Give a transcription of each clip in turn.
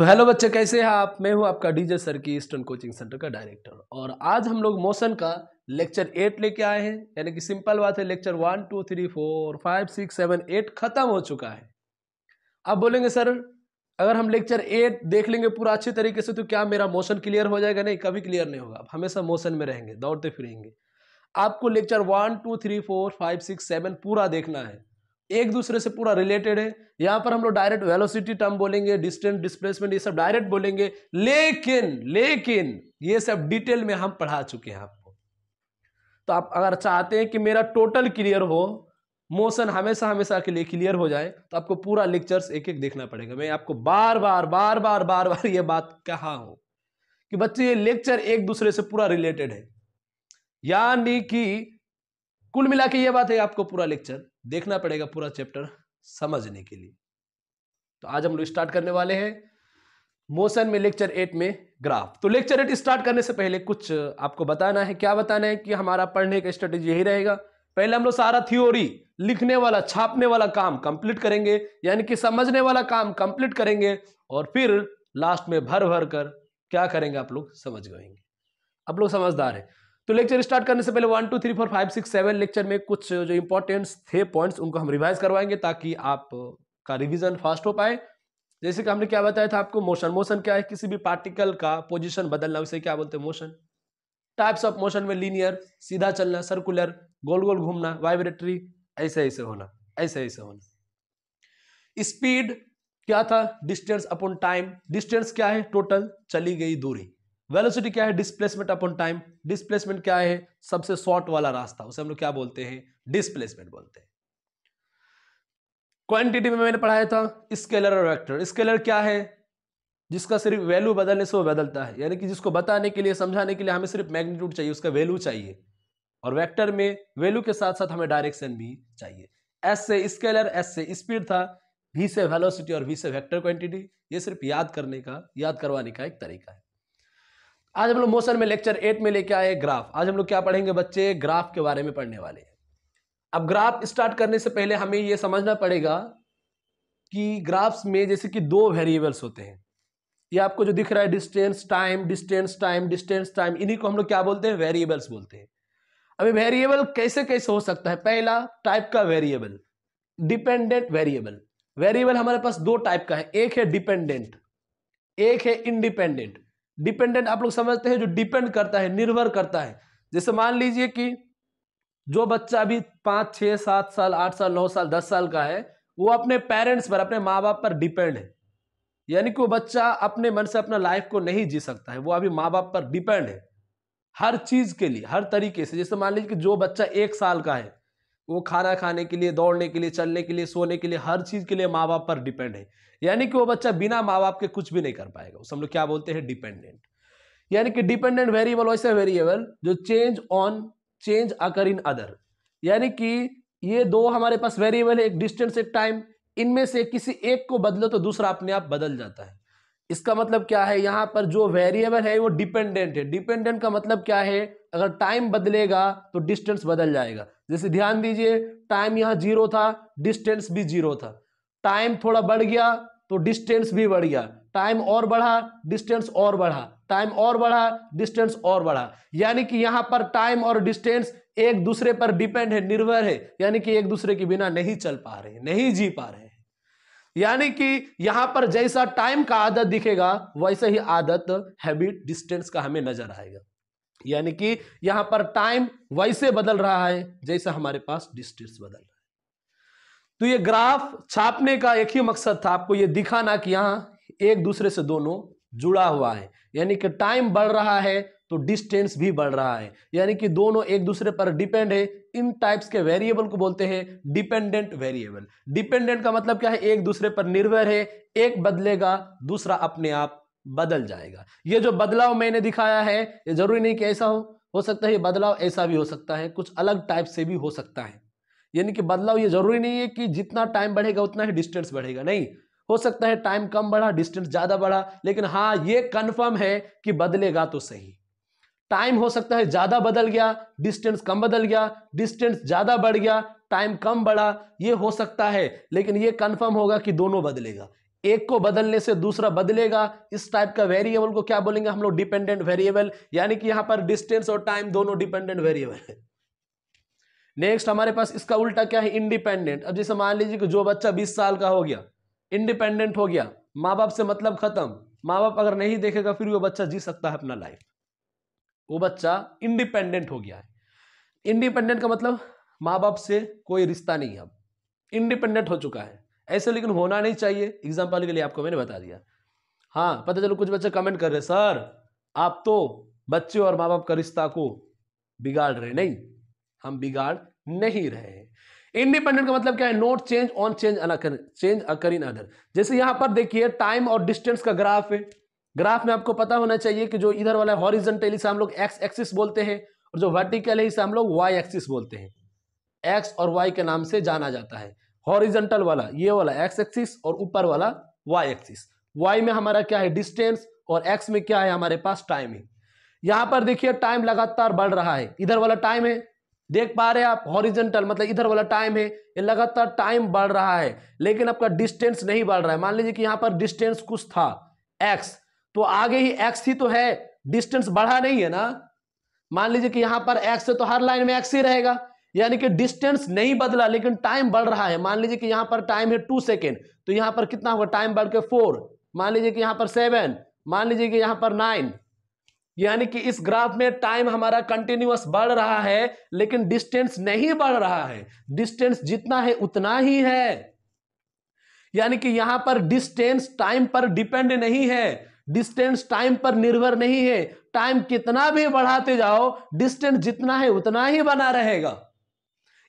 तो हेलो बच्चे, कैसे हैं आप। मैं हूं आपका डीजे सर की ईस्टर्न कोचिंग सेंटर का डायरेक्टर। और आज हम लोग मोशन का लेक्चर 8 लेके आए हैं। यानी कि सिंपल बात है, लेक्चर 1 2 3 4 5 6 7 8 खत्म हो चुका है। आप बोलेंगे सर, अगर हम लेक्चर 8 देख लेंगे पूरा अच्छी तरीके से तो क्या मेरा मोशन क्लियर हो जाएगा? नहीं, कभी क्लियर नहीं होगा। आप हमेशा मोशन में रहेंगे, दौड़ते फिरेंगे। आपको लेक्चर 1 2 3 4 5 6 7 पूरा देखना है, एक दूसरे से पूरा रिलेटेड है। यहां पर हम लोग डायरेक्ट वेलोसिटी टर्म बोलेंगे, डिस्टेंस, डिस्प्लेसमेंट, ये सब डायरेक्ट बोलेंगे। लेकिन ये सब डिटेल में हम पढ़ा चुके हैं आपको। तो आप अगर चाहते हैं कि मेरा टोटल क्लियर हो, मोशन हमेशा हमेशा के लिए क्लियर हो जाए, तो आपको पूरा लेक्चर्स एक एक देखना पड़ेगा। मैं आपको बार बार ये बात कहा हूं कि बच्चे ये लेक्चर एक दूसरे से पूरा रिलेटेड है। यानी कि कुल मिला के ये बात है, आपको पूरा लेक्चर देखना पड़ेगा, पूरा चैप्टर समझने के लिए। तो आज हम लोग स्टार्ट करने वाले हैं मोशन में लेक्चर 8 में ग्राफ। तो लेक्चर 8 स्टार्ट करने से पहले कुछ आपको बताना है। क्या बताना है कि हमारा पढ़ने का स्ट्रेटेजी यही रहेगा। पहले हम लोग सारा थ्योरी, लिखने वाला, छापने वाला काम कंप्लीट करेंगे, यानी कि समझने वाला काम कंप्लीट करेंगे। और फिर लास्ट में भर भर कर क्या करेंगे, आप लोग समझ गएंगे। आप लोग समझदार है। तो लेक्चर स्टार्ट करने से पहले 1 2 3 4 5 6 7 लेक्चर में कुछ जो इंपॉर्टेंट्स थे पॉइंट्स, उनको हम रिवाइज करवाएंगे ताकि आप का रिवीजन फास्ट हो पाए। जैसे कि हमने क्या बताया था आपको, मोशन क्या है? किसी भी पार्टिकल का पोजीशन बदलना, उसे क्या बोलते हैं? मोशन। टाइप्स ऑफ मोशन में लीनियर, सीधा चलना, सर्कुलर, गोल गोल घूमना, वाइब्रेटरी, ऐसे ऐसे होना, ऐसे ऐसे होना। स्पीड क्या था? Distance upon time. डिस्टेंस क्या है? टोटल चली गई दूरी। वेलोसिटी क्या है? Displacement upon time. डिस्प्लेसमेंट क्या है? सबसे शॉर्ट वाला रास्ता, उसे हम लोग क्या बोलते हैं? डिस्प्लेसमेंट बोलते हैं। क्वांटिटी में मैंने पढ़ाया था स्केलर और वेक्टर। स्केलर क्या है? जिसका सिर्फ वैल्यू बदलने से वो बदलता है, यानी कि जिसको बताने के लिए, समझाने के लिए हमें सिर्फ मैग्नीट्यूड चाहिए, उसका वैल्यू चाहिए। और वेक्टर में वैल्यू के साथ साथ हमें डायरेक्शन भी चाहिए। एस से स्केलर, एस से स्पीड था, वी से वेलोसिटी और वी से वेक्टर क्वांटिटी। ये सिर्फ याद करवाने का एक तरीका है। आज हम लोग मोशन में लेक्चर 8 में लेके आए ग्राफ। आज हम लोग क्या पढ़ेंगे बच्चे? ग्राफ के बारे में पढ़ने वाले हैं। अब ग्राफ स्टार्ट करने से पहले हमें यह समझना पड़ेगा कि ग्राफ्स में जैसे कि दो वेरिएबल्स होते हैं। ये आपको जो दिख रहा है distance time, distance time, distance time, इन्हीं को हम लोग क्या बोलते हैं? वेरिएबल्स बोलते हैं। अभी वेरिएबल कैसे कैसे हो सकता है? पहला टाइप का वेरिएबल, डिपेंडेंट वेरिएबल। वेरिएबल हमारे पास दो टाइप का है, एक है डिपेंडेंट, एक है इंडिपेंडेंट। डिपेंडेंट आप लोग समझते हैं, जो डिपेंड करता है, निर्भर करता है। जैसे मान लीजिए कि जो बच्चा अभी 5 6 7 साल 8 साल 9 साल 10 साल का है, वो अपने पेरेंट्स पर, अपने माँ बाप पर डिपेंड है। यानी कि वो बच्चा अपने मन से अपना लाइफ को नहीं जी सकता है, वो अभी माँ बाप पर डिपेंड है हर चीज के लिए, हर तरीके से। जैसे मान लीजिए कि जो बच्चा 1 साल का है, वो खाना खाने के लिए, दौड़ने के लिए, चलने के लिए, सोने के लिए, हर चीज के लिए माँ बाप पर डिपेंड है। यानी कि वो बच्चा बिना माँ बाप के कुछ भी नहीं कर पाएगा। उसे हम लोग क्या बोलते हैं? डिपेंडेंट। यानी कि डिपेंडेंट वेरिएबल वैसे वेरिएबल जो चेंज अकर इन अदर। यानी कि ये दो हमारे पास वेरिएबल है, एक डिस्टेंस एक टाइम। इनमें से किसी एक को बदलो तो दूसरा अपने आप बदल जाता है। इसका मतलब क्या है? यहां पर जो वेरिएबल है वो डिपेंडेंट है। डिपेंडेंट का मतलब क्या है? अगर टाइम बदलेगा तो डिस्टेंस बदल जाएगा। जैसे ध्यान दीजिए, टाइम यहां 0 था, डिस्टेंस भी 0 था। टाइम थोड़ा बढ़ गया तो डिस्टेंस भी बढ़ गया। टाइम और बढ़ा, डिस्टेंस और बढ़ा, टाइम और बढ़ा, डिस्टेंस और बढ़ा। यानी कि यहां पर टाइम और डिस्टेंस एक दूसरे पर डिपेंड है, निर्भर है। यानी कि एक दूसरे के बिना नहीं चल पा रहे हैं, नहीं जी पा रहे हैं। यानी कि यहां पर जैसा टाइम का आदत दिखेगा, वैसे ही आदत, हैबिट, डिस्टेंस का हमें नजर आएगा। यानी कि यहां पर टाइम वैसे बदल रहा है जैसा हमारे पास डिस्टेंस बदल रहा है। तो ये ग्राफ छापने का एक ही मकसद था, आपको ये दिखाना कि यहां एक दूसरे से दोनों जुड़ा हुआ है। यानी कि टाइम बढ़ रहा है तो डिस्टेंस भी बढ़ रहा है, यानी कि दोनों एक दूसरे पर डिपेंड है। इन टाइप्स के वेरिएबल को बोलते हैं डिपेंडेंट वेरिएबल। डिपेंडेंट का मतलब क्या है? एक दूसरे पर निर्भर है, एक बदलेगा दूसरा अपने आप बदल जाएगा। ये जो बदलाव मैंने दिखाया है, ये जरूरी नहीं कि ऐसा हो सकता है ये बदलाव ऐसा भी हो सकता है, कुछ अलग टाइप से भी हो सकता है। यानी कि बदलाव ये जरूरी नहीं है कि जितना टाइम बढ़ेगा उतना ही डिस्टेंस बढ़ेगा, नहीं। हो सकता है टाइम कम बढ़ा, डिस्टेंस ज्यादा बढ़ा, लेकिन हाँ ये कंफर्म है कि बदलेगा तो सही। टाइम हो सकता है ज्यादा बदल गया, डिस्टेंस कम बदल गया, डिस्टेंस ज्यादा बढ़ गया, टाइम कम बढ़ा, ये हो सकता है, लेकिन ये कंफर्म होगा कि दोनों बदलेगा। एक को बदलने से दूसरा बदलेगा, इस टाइप का वेरिएबल को क्या बोलेंगे हम लोग? Dependent variable. यानी कि यहां पर डिस्टेंस और टाइम दोनों डिपेंडेंट वेरिएबल है। नेक्स्ट हमारे पास इसका उल्टा क्या है? इंडिपेंडेंट। अब जैसे मान लीजिए कि जो बच्चा 20 साल का हो गया, इंडिपेंडेंट हो गया, माँ बाप से मतलब खत्म, माँ बाप अगर नहीं देखेगा फिर वो बच्चा जी सकता है अपना लाइफ, वो बच्चा इंडिपेंडेंट हो गया है। इंडिपेंडेंट का मतलब माँ बाप से कोई रिश्ता नहीं है, अब इंडिपेंडेंट हो चुका है। ऐसे लेकिन होना नहीं चाहिए, एग्जाम्पल के लिए आपको मैंने बता दिया। हाँ, पता चलो कुछ बच्चे कमेंट कर रहे, सर आप तो बच्चे और माँ बाप का रिश्ता को बिगाड़ रहे। नहीं, हम बिगाड़ नहीं रहे हैं। इंडिपेंडेंट का मतलब क्या है? Note change on change occur in other. जैसे यहां पर देखिए टाइम और डिस्टेंस का ग्राफ है। ग्राफ में आपको पता होना चाहिए कि जो इधर वाला हॉरिजॉन्टल इसे हम लोग एक्स एक्सिस बोलते हैं, और जो वर्टिकल है इसे हम लोग वाई एक्सिस बोलते हैं। एक्स और वाई के नाम से जाना जाता है। हॉरिजॉन्टल वाला ये वाला एक्स एक्सिस और ऊपर वाला वाई एक्सिस। वाई में हमारा क्या है? डिस्टेंस, और एक्स में क्या है? हमारे पास टाइम है। यहां पर देखिए टाइम लगातार बढ़ रहा है। इधर वाला टाइम है, देख पा रहे हैं आप? हॉरिजॉन्टल मतलब इधर वाला टाइम है, ये लगातार टाइम बढ़ रहा है, लेकिन आपका डिस्टेंस नहीं बढ़ रहा है। मान लीजिए कि यहां पर डिस्टेंस कुछ था x, तो आगे ही x ही तो है, डिस्टेंस बढ़ा नहीं है ना। मान लीजिए कि यहां पर x है तो हर लाइन में x ही रहेगा, यानी कि डिस्टेंस नहीं बदला लेकिन टाइम बढ़ रहा है। मान लीजिए कि यहां पर टाइम है 2 सेकेंड, तो यहां पर कितना होगा? टाइम बढ़ के 4। मान लीजिए कि यहां पर 7, मान लीजिए कि यहां पर 9। यानी कि इस ग्राफ में टाइम हमारा कंटिन्यूअस बढ़ रहा है लेकिन डिस्टेंस नहीं बढ़ रहा है। डिस्टेंस जितना है उतना ही है। यानी कि यहां पर डिस्टेंस टाइम पर डिपेंड नहीं है, डिस्टेंस टाइम पर निर्भर नहीं है। टाइम कितना भी बढ़ाते जाओ, डिस्टेंस जितना है उतना ही बना रहेगा।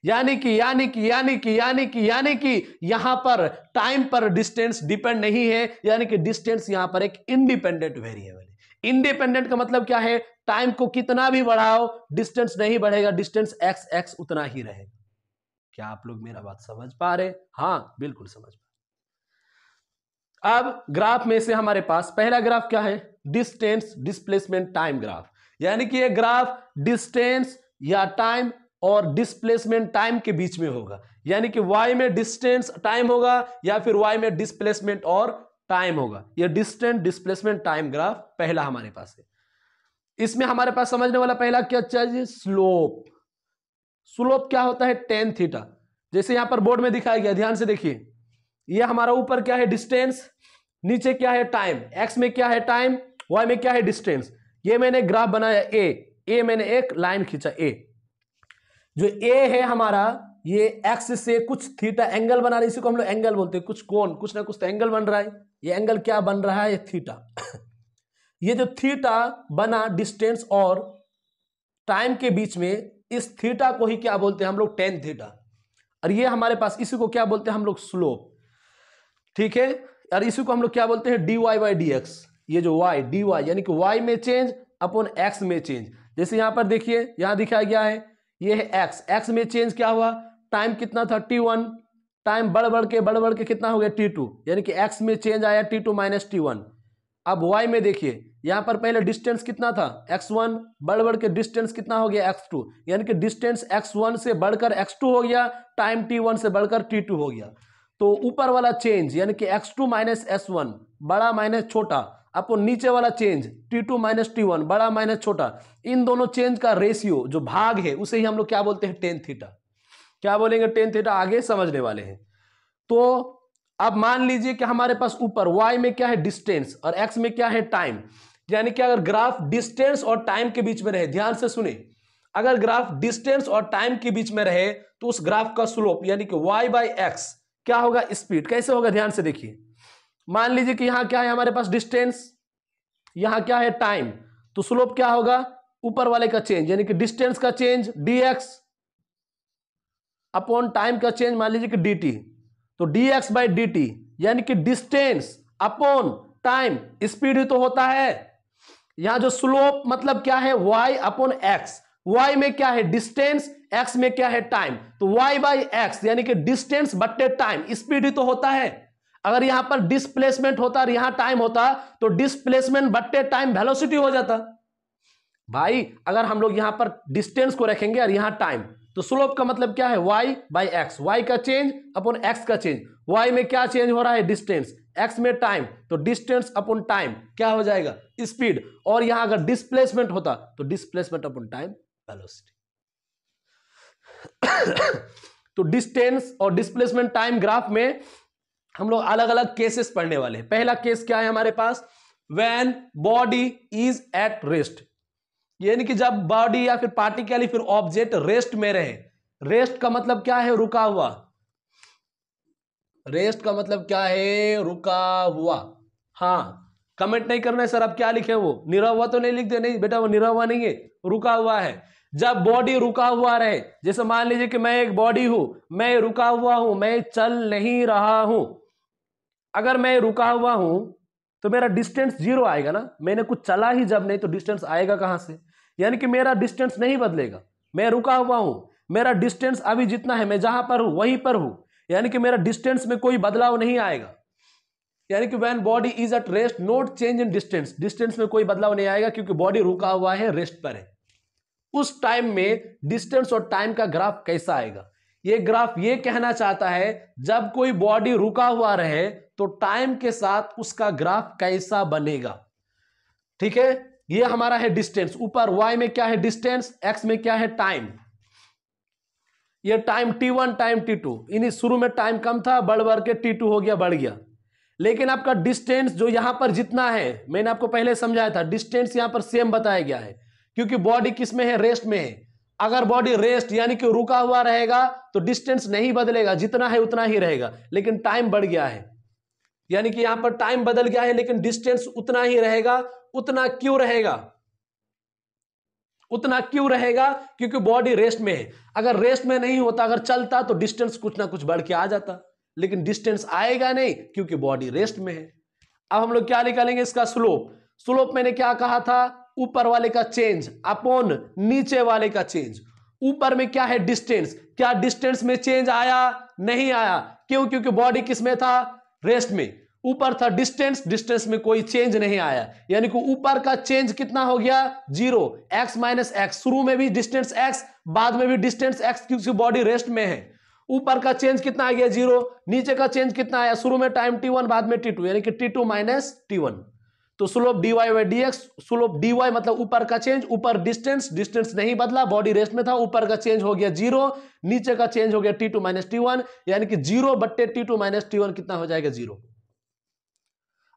यानी कि यहां पर टाइम पर डिस्टेंस डिपेंड नहीं है, यानी कि डिस्टेंस यहां पर एक इंडिपेंडेंट वेरिएबल है। इंडिपेंडेंट का मतलब क्या है? टाइम को कितना भी बढ़ाओ डिस्टेंस नहीं बढ़ेगा, डिस्टेंस एक्स एक्स उतना ही रहेगा। क्या आप लोग मेरा बात समझ पा रहे? हाँ, बिल्कुल समझ पा। अब ग्राफ में से हमारे पास पहला ग्राफ क्या है? Distance displacement time graph. यानी कि ये ग्राफ डिस्टेंस या टाइम और डिस्प्लेसमेंट टाइम के बीच में होगा। यानी कि y में डिस्टेंस टाइम होगा या फिर y में डिस्प्लेसमेंट और टाइम होगा। ये डिस्टेंस डिस्प्लेसमेंट टाइम ग्राफ पहला हमारे पास है। इसमें हमारे पास समझने वाला पहला क्या चाहिए? स्लोप। स्लोप क्या होता है? tan theta. जैसे यहां पर बोर्ड में दिखाया गया, ध्यान से देखिए। ये हमारा ऊपर क्या है? डिस्टेंस, नीचे क्या है? टाइम। x में क्या है? टाइम, y में क्या है? डिस्टेंस। ये मैंने ग्राफ बनाया ए मैंने एक लाइन खींचा ए। जो ए है हमारा, ये x से कुछ थीटा एंगल बना रहा है, इसी को हम लोग एंगल बोलते हैं। कुछ कोण, कुछ ना कुछ तो एंगल बन रहा है। ये एंगल क्या बन रहा है? ये थीटा। ये जो थीटा बना डिस्टेंस और टाइम के बीच में, इस थीटा को ही क्या बोलते हैं हम लोग? tan theta. और ये हमारे पास इसी को क्या बोलते हैं हम लोग? स्लोप। ठीक है, और इसी को हम लोग क्या बोलते हैं? dy by dx। ये जो y dy यानी कि y में चेंज अपॉन x में चेंज। जैसे यहां पर देखिए, यहां दिखाया गया है, ये है x में चेंज क्या हुआ? टाइम कितना था? t1। टाइम बढ़ बढ़ के कितना हो गया? t2, यानी कि x में चेंज आया t2 माइनस t1। अब y में देखिए, यहां पर पहले डिस्टेंस कितना था? x1, बढ़ के डिस्टेंस कितना हो गया? x2, यानी कि डिस्टेंस x1 से बढ़कर x2 हो गया, टाइम t1 से बढ़कर t2 हो गया। तो ऊपर वाला चेंज यानी कि x2 माइनस s1, बड़ा माइनस छोटा, अपो नीचे वाला चेंज t2 माइनस t1, बड़ा माइनस छोटा, इन दोनों चेंज का रेशियो जो भाग है उसे ही हम लोग क्या बोलते हैं? tan theta. क्या बोलेंगे? tan theta. आगे समझने वाले हैं। तो अब मान लीजिए कि हमारे पास ऊपर y में क्या है? डिस्टेंस, और x में क्या है? टाइम। यानी कि अगर ग्राफ डिस्टेंस और टाइम के बीच में रहे, ध्यान से सुने, अगर ग्राफ डिस्टेंस और टाइम के बीच में रहे तो उस ग्राफ का स्लोप यानी कि y बाई एक्स क्या होगा? स्पीड। कैसे होगा? ध्यान से देखिए। मान लीजिए कि यहां क्या है हमारे पास? डिस्टेंस, यहां क्या है? टाइम। तो स्लोप क्या होगा? ऊपर वाले का चेंज यानी कि डिस्टेंस का चेंज dx अपॉन टाइम का चेंज मान लीजिए कि dt। तो dx बाई dt यानी कि डिस्टेंस अपॉन टाइम, स्पीड ही तो होता है। यहां जो स्लोप मतलब क्या है? y upon x। y में क्या है? डिस्टेंस, x में क्या है? टाइम। तो y बाई एक्स यानी कि डिस्टेंस बट्टे टाइम, स्पीड ही तो होता है। अगर यहां पर डिस्प्लेसमेंट होता और यहां टाइम होता तो डिस्प्लेसमेंट बट्टे टाइम वेलोसिटी हो जाता। भाई अगर हम लोग यहां पर डिस्टेंस को रखेंगे और यहां टाइम, तो स्लोप का मतलब क्या है? y बाई एक्स, y का चेंज अपॉन x का चेंज। y में क्या चेंज हो रहा है? डिस्टेंस, एक्स में टाइम तो डिस्टेंस अपॉन टाइम क्या हो जाएगा, स्पीड। और यहां अगर डिस्प्लेसमेंट होता तो डिस्प्लेसमेंट अपॉन टाइम वेलोसिटी। तो डिस्टेंस और डिस्प्लेसमेंट टाइम ग्राफ में हम लोग अलग अलग केसेस पढ़ने वाले हैं। पहला केस क्या है हमारे पास, when body is at rest, यानी कि जब बॉडी या फिर पार्टिकल या फिर ऑब्जेक्ट रेस्ट में रहे। रेस्ट का मतलब क्या है, रुका हुआ। रेस्ट का मतलब क्या है, रुका हुआ। हाँ, कमेंट नहीं करना है सर आप क्या लिखे, वो निरा हुआ तो नहीं लिखते, नहीं बेटा वो निरा हुआ नहीं है, रुका हुआ है। जब बॉडी रुका हुआ रहे, जैसे मान लीजिए कि मैं एक बॉडी हूं, मैं रुका हुआ हूं, मैं चल नहीं रहा हूं। अगर मैं रुका हुआ हूं तो मेरा डिस्टेंस जीरो आएगा ना, मैंने कुछ चला ही जब नहीं तो डिस्टेंस आएगा कहां से, यानी कि मेरा डिस्टेंस नहीं बदलेगा। मैं रुका हुआ हूं, मेरा डिस्टेंस अभी जितना है, मैं जहां पर हूं वहीं पर हूं, यानी कि मेरा डिस्टेंस में कोई बदलाव नहीं आएगा। यानी कि when body is at rest note change in distance, distance में कोई बदलाव नहीं आएगा क्योंकि बॉडी रुका हुआ है, रेस्ट पर है। उस टाइम में डिस्टेंस और टाइम का ग्राफ कैसा आएगा, ये ग्राफ ये कहना चाहता है जब कोई बॉडी रुका हुआ रहे तो टाइम के साथ उसका ग्राफ कैसा बनेगा। ठीक है, ये हमारा है डिस्टेंस। ऊपर y में क्या है डिस्टेंस, x में क्या है टाइम। ये टाइम t1 टाइम t2, इन्हीं शुरू में टाइम कम था, बढ़ बढ़ के t2 हो गया, बढ़ गया। लेकिन आपका डिस्टेंस जो यहां पर जितना है, मैंने आपको पहले समझाया था, डिस्टेंस यहां पर सेम बताया गया है क्योंकि बॉडी किस में है, रेस्ट में है। अगर बॉडी रेस्ट यानी कि रुका हुआ रहेगा तो डिस्टेंस नहीं बदलेगा, जितना है उतना ही रहेगा। लेकिन टाइम बढ़ गया है, यानी कि यहां पर टाइम बदल गया है लेकिन डिस्टेंस उतना ही रहेगा। उतना क्यों रहेगा, उतना क्यों रहेगा, क्योंकि बॉडी रेस्ट में है। अगर रेस्ट में नहीं होता, अगर चलता तो डिस्टेंस कुछ ना कुछ बढ़ के आ जाता, लेकिन डिस्टेंस आएगा नहीं क्योंकि बॉडी रेस्ट में है। अब हम लोग क्या निकालेंगे, इसका स्लोप। स्लोप मैंने क्या कहा था, ऊपर वाले का चेंज अपॉन नीचे वाले का चेंज। ऊपर में क्या है डिस्टेंस, क्या डिस्टेंस में चेंज आया, नहीं आया। क्यों, क्योंकि बॉडी किस में था, रेस्ट में। ऊपर था डिस्टेंस, डिस्टेंस में कोई चेंज नहीं आया, यानी कि ऊपर का चेंज कितना हो गया, जीरो। x माइनस एक्स, शुरू में भी डिस्टेंस x, बाद में भी डिस्टेंस x क्योंकि बॉडी रेस्ट में है। ऊपर का चेंज कितना आ गया, जीरो। नीचे का चेंज कितना आया, शुरू में टाइम t1 बाद में t2, यानी कि t2 माइनस t1। तो slope dy by dx, slope dy मतलब ऊपर का चेंज, ऊपर डिस्टेंस, डिस्टेंस नहीं बदला, बॉडी रेस्ट में था, ऊपर का चेंज हो गया जीरो, नीचे का चेंज हो गया t2 माइनस t1, यानी कि जीरो बट्टे t2 माइनस t1 कितना हो जाएगा, जीरो।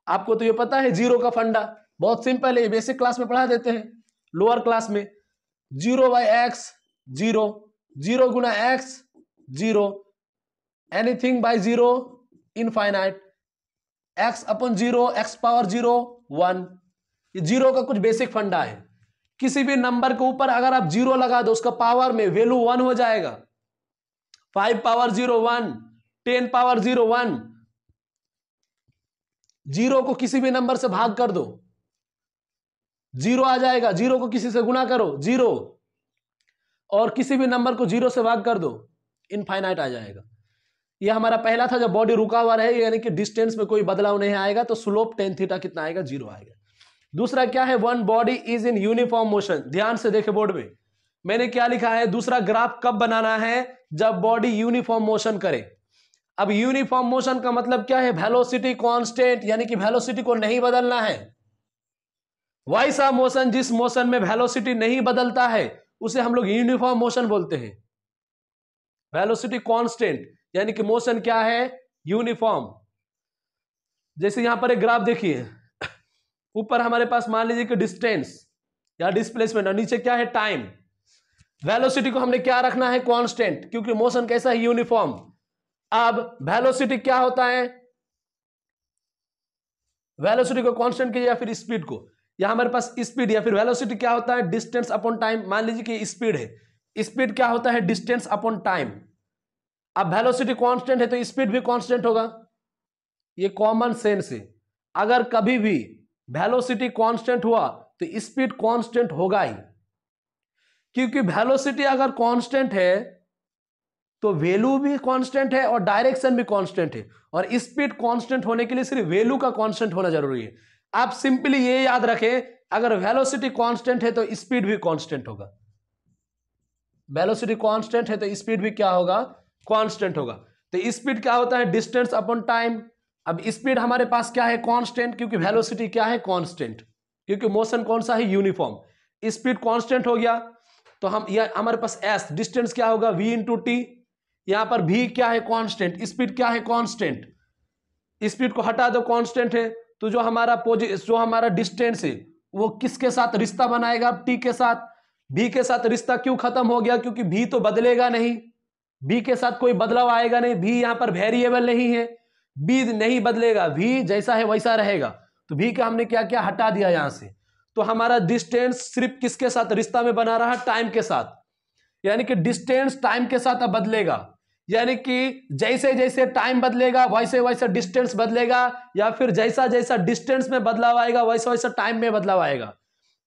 आपको तो ये पता है जीरो का फंडा, बहुत सिंपल है, बेसिक क्लास में पढ़ा देते हैं, लोअर क्लास में। Zero by x zero, zero Guna x zero, anything by zero infinite, x upon zero, x power zero 1। ये जीरो का कुछ बेसिक फंडा है। किसी भी नंबर के ऊपर अगर आप जीरो लगा दो, उसका पावर में वैल्यू 1 हो जाएगा। 5 पावर 0 1, 10 पावर 0 1। जीरो को किसी भी नंबर से भाग कर दो, जीरो आ जाएगा। जीरो को किसी से गुना करो, जीरो, और किसी भी नंबर को जीरो से भाग कर दो, इनफाइनाइट आ जाएगा। यह हमारा पहला था, जब बॉडी रुका हुआ रहे यानी कि डिस्टेंस में कोई बदलाव नहीं आएगा तो स्लोप tan थीटा कितना आएगा, जीरो आएगा। दूसरा क्या है, one body is in uniform motion. ध्यान से देखे बोर्ड में मैंने क्या लिखा है, दूसरा ग्राफ कब बनाना है, जब बॉडी यूनिफॉर्म मोशन करे। अब यूनिफॉर्म मोशन का मतलब क्या है, वेलोसिटी कांस्टेंट, यानी कि वेलोसिटी को नहीं बदलना है। वैसा मोशन जिस मोशन में वेलोसिटी नहीं बदलता है उसे हम लोग यूनिफॉर्म मोशन बोलते हैं। वेलोसिटी कांस्टेंट यानी कि मोशन क्या है, यूनिफॉर्म। जैसे यहां पर एक ग्राफ देखिए, ऊपर हमारे पास मान लीजिए कि डिस्टेंस या डिस्प्लेसमेंट, और नीचे क्या है, टाइम। वेलोसिटी को हमने क्या रखना है, कांस्टेंट, क्योंकि मोशन कैसा है, यूनिफॉर्म। अब वेलोसिटी क्या होता है, वेलोसिटी को कांस्टेंट कीजिए या फिर स्पीड को। यहां हमारे पास स्पीड या फिर वेलोसिटी क्या होता है, डिस्टेंस अपॉन टाइम। मान लीजिए कि स्पीड है, स्पीड क्या होता है, डिस्टेंस अपॉन टाइम। अब वेलोसिटी कांस्टेंट है तो स्पीड भी कांस्टेंट होगा, ये कॉमन सेंस है। अगर कभी भी वेलोसिटी कांस्टेंट हुआ तो स्पीड कांस्टेंट होगा ही, क्योंकि वेलोसिटी अगर कांस्टेंट है तो वैल्यू भी कांस्टेंट है और डायरेक्शन भी कांस्टेंट है, और स्पीड कांस्टेंट होने के लिए सिर्फ वैल्यू का कांस्टेंट होना जरूरी है। आप सिंपली ये याद रखें, अगर वेलोसिटी कांस्टेंट है तो स्पीड भी कांस्टेंट होगा। वेलोसिटी कांस्टेंट है तो स्पीड भी क्या होगा, कांस्टेंट होगा। तो स्पीड क्या होता है, डिस्टेंस अपॉन टाइम। अब स्पीड हमारे पास क्या है, कांस्टेंट, क्योंकि वेलोसिटी क्या है, कांस्टेंट, क्योंकि मोशन कौन सा है, यूनिफॉर्म। स्पीड कांस्टेंट हो गया तो हम यह हमारे पास एस डिस्टेंस क्या होगा, v इंटू टी। यहां पर v क्या है, कांस्टेंट, स्पीड क्या है, कांस्टेंट, स्पीड को हटा दो, कांस्टेंट है। तो जो हमारा डिस्टेंस है वो किसके साथ रिश्ता बनाएगा, टी के साथ। v के साथ रिश्ता क्यों खत्म हो गया, क्योंकि v तो बदलेगा नहीं, v के साथ कोई बदलाव आएगा नहीं, v यहां पर वेरिएबल नहीं है, v नहीं बदलेगा, v जैसा है वैसा रहेगा। तो v का हमने क्या क्या हटा दिया यहां से। तो हमारा डिस्टेंस सिर्फ किसके साथ रिश्ता में बना रहा, टाइम के साथ, यानी कि डिस्टेंस टाइम के साथ अब बदलेगा, यानी कि जैसे जैसे टाइम बदलेगा वैसे वैसे डिस्टेंस बदलेगा, या फिर जैसा जैसा डिस्टेंस में बदलाव आएगा वैसा वैसा टाइम में बदलाव आएगा।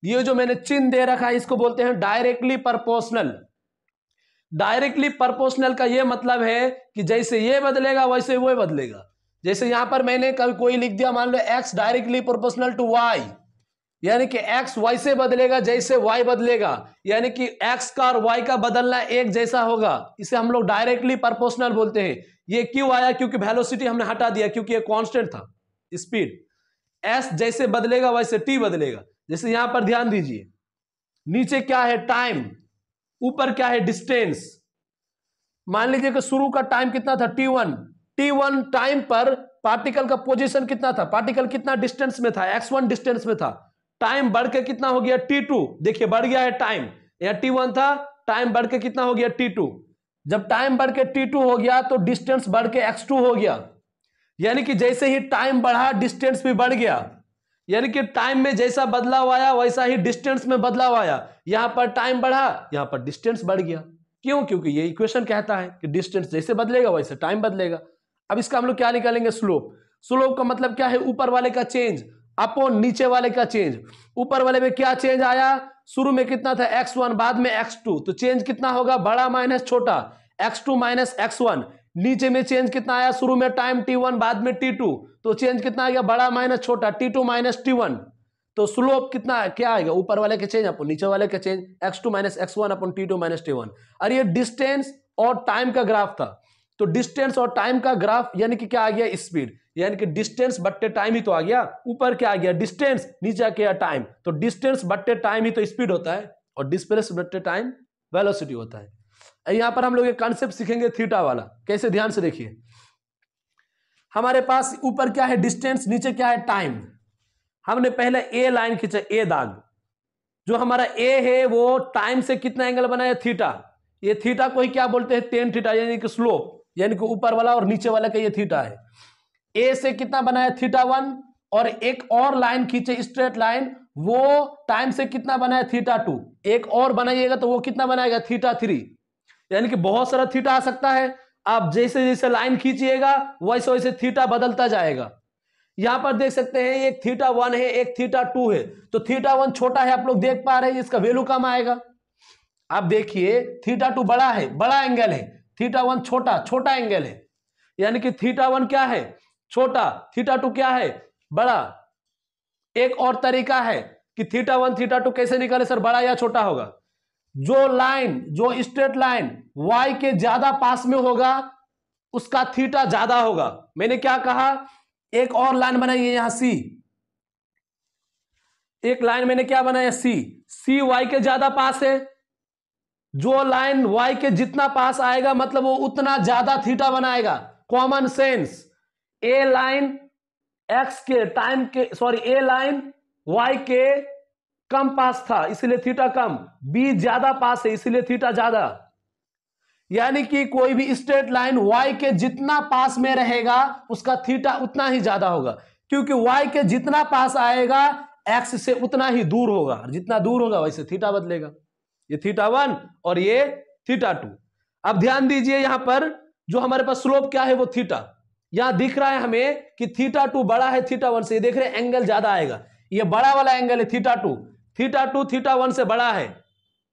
ये जो मैंने चिन्ह दे रखा है इसको बोलते हैं डायरेक्टली प्रोपोर्शनल। डायरेक्टली प्रोपोर्शनल का यह मतलब है कि जैसे ये बदलेगा वैसे वो बदलेगा। जैसे यहां पर मैंने कभी कोई लिख दिया, मान लो x directly proportional to y, यानी कि x y से बदलेगा जैसे y बदलेगा, यानी कि x का और y का बदलना एक जैसा होगा, इसे हम लोग डायरेक्टली प्रोपोर्शनल बोलते हैं। ये क्यों आया, क्योंकि वेलोसिटी हमने हटा दिया, क्योंकि ये कांस्टेंट था। स्पीड s जैसे बदलेगा वैसे t बदलेगा। जैसे यहां पर ध्यान दीजिए, नीचे क्या है, टाइम, ऊपर क्या है, डिस्टेंस। मान लीजिए कि शुरू का टाइम कितना था, t1 टाइम पर पार्टिकल का पोजीशन कितना था, पार्टिकल कितना डिस्टेंस में था, x1 डिस्टेंस में था। टाइम बढ़ के कितना हो गया, t2, देखिए बढ़ गया है टाइम, यहां t1 था, टाइम बढ़ के कितना हो गया, t2। जब टाइम बढ़ के t2 हो गया तो डिस्टेंस बढ़ के x2 हो गया, यानी कि जैसे ही टाइम बढ़ा डिस्टेंस भी बढ़ गया, यानी कि टाइम में जैसा बदलाव आया वैसा ही डिस्टेंस में बदलाव आया। यहां पर टाइम बढ़ा, यहां पर डिस्टेंस बढ़ गया। क्यों, क्योंकि ये इक्वेशन कहता है कि डिस्टेंस जैसे बदलेगा वैसे टाइम बदलेगा। अब इसका हम लोग क्या निकालेंगे, स्लोप। स्लोप का मतलब क्या है, ऊपर वाले का चेंज अपॉन नीचे वाले का चेंज। ऊपर वाले में क्या चेंज आया, शुरू में कितना था x1, बाद में x2, तो चेंज कितना होगा, बड़ा माइनस छोटा, x2 माइनस x1। नीचे में चेंज कितना आया, शुरू में टाइम t1 बाद में t2, तो चेंज कितना आ गया, बड़ा माइनस छोटा, t2 माइनस t1। तो स्लोप कितना क्या आएगा, ऊपर वाले के चेंज अपन नीचे वाले के चेंज, x2 माइनस x1 अपन t2 माइनस t1। और ये डिस्टेंस और टाइम का ग्राफ था, तो डिस्टेंस और टाइम का ग्राफ यानी कि क्या आ गया, स्पीड, यानी कि डिस्टेंस बट्टे टाइम ही तो आ गया। ऊपर क्या आ गया, डिस्टेंस, नीचे आ गया टाइम, तो डिस्टेंस बट्टे टाइम ही तो स्पीड होता है, और डिस्प्लेस बट्टे टाइम वेलोसिटी होता है। यहां पर हम लोग एक कॉन्सेप्ट सीखेंगे थीटा वाला, कैसे, ध्यान से देखिए। हमारे पास ऊपर क्या है, डिस्टेंस, नीचे क्या है, टाइम। हमने पहले ए लाइन खींचा, ए दाग, जो हमारा ए है वो टाइम से कितना एंगल बनाया, थीटा। ये थीटा को ही क्या बोलते हैं, टेन थीटा, यानी कि स्लोप, यानी कि ऊपर वाला और नीचे वाला का ये थीटा है। ए से कितना बनाया, θ1, और एक और लाइन खींचे स्ट्रेट लाइन, वो टाइम से कितना बनाया, θ2। एक और बनाइएगा तो वो कितना बनाएगा, θ3। यानी कि बहुत सारा थीटा आ सकता है, आप जैसे जैसे लाइन खींचिएगा वैसे वैसे थीटा बदलता जाएगा। यहां पर देख सकते हैं एक θ1 है, एक θ2 है, तो θ1 छोटा है, आप लोग देख पा रहे हैं, इसका वैल्यू कम आएगा। आप देखिए θ2 बड़ा है, बड़ा एंगल है, θ1 छोटा, छोटा एंगल है, यानी कि θ1 क्या है, छोटा, θ2 क्या है, बड़ा। एक और तरीका है कि θ1 θ2 कैसे निकाले सर, बड़ा या छोटा होगा। जो लाइन, जो स्ट्रेट लाइन y के ज्यादा पास में होगा उसका थीटा ज्यादा होगा। मैंने क्या कहा, एक और लाइन बनाइए यहां सी, एक लाइन मैंने क्या बनाया, सी y के ज्यादा पास है। जो लाइन y के जितना पास आएगा मतलब वो उतना ज्यादा थीटा बनाएगा, कॉमन सेंस। ए लाइन x के टाइम के, सॉरी, ए लाइन y के कम पास था इसलिए थीटा कम, b ज्यादा पास है इसलिए थीटा ज्यादा। यानी कि कोई भी स्ट्रेट लाइन y के जितना पास में रहेगा उसका थीटा उतना ही ज्यादा होगा, क्योंकि y के जितना पास आएगा x से उतना ही दूर होगा, जितना दूर होगा वैसे थीटा बदलेगा। ये θ1 और ये θ2। अब ध्यान दीजिए यहां पर जो हमारे पास स्लोप क्या है, वो थीटा। यहां दिख रहा है हमें कि θ2 बड़ा है θ1 से, देख रहे हैं एंगल ज्यादा आएगा, ये बड़ा वाला एंगल है θ2, θ2 θ1 से बड़ा है,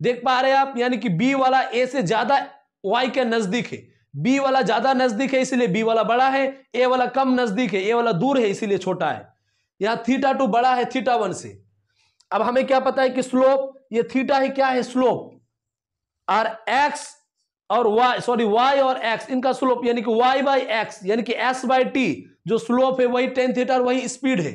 देख पा रहे हैं आप। यानी कि b वाला a से ज्यादा y के नजदीक है, b वाला ज्यादा नजदीक है इसलिए b वाला बड़ा है, a वाला कम नजदीक है, a वाला दूर है इसीलिए छोटा है। यहां θ2 बड़ा है θ1 से। अब हमें क्या पता है कि स्लोप, ये थीटा ही क्या है, स्लोप, और x और y और x इनका स्लोप यानी कि y/x यानी कि s/t जो स्लोप है वही tan थीटा और वही स्पीड है।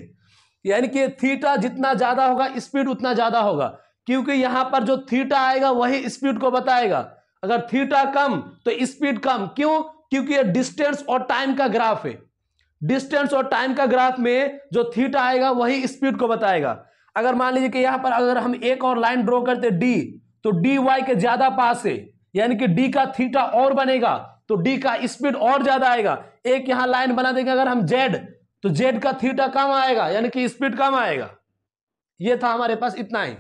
यानी कि थीटा जितना ज्यादा होगा स्पीड उतना ज्यादा होगा, क्योंकि यहां पर जो थीटा आएगा वही स्पीड को बताएगा। अगर थीटा कम तो स्पीड कम, क्यों? क्योंकि ये डिस्टेंस और टाइम का ग्राफ है। डिस्टेंस और टाइम का ग्राफ में जो थीटा आएगा वही स्पीड को बताएगा। अगर मान लीजिए कि यहां पर अगर हम एक और लाइन ड्रॉ करते डी, तो डी वाई के ज्यादा पास है, यानी कि डी का थीटा और बनेगा तो डी का स्पीड और ज्यादा आएगा। एक यहां लाइन बना देंगे अगर हम जेड, तो जेड का थीटा कम आएगा यानी कि स्पीड कम आएगा। ये था हमारे पास इतना ही।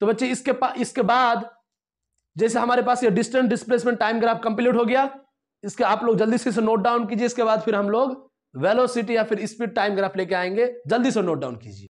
तो बच्चे इसके बाद जैसे हमारे पास ये distance displacement time graph complete हो गया, इसके आप लोग जल्दी से नोट डाउन कीजिए। इसके बाद फिर हम लोग वेलोसिटी या फिर स्पीड टाइम ग्राफ लेके आएंगे, जल्दी से नोट डाउन कीजिए।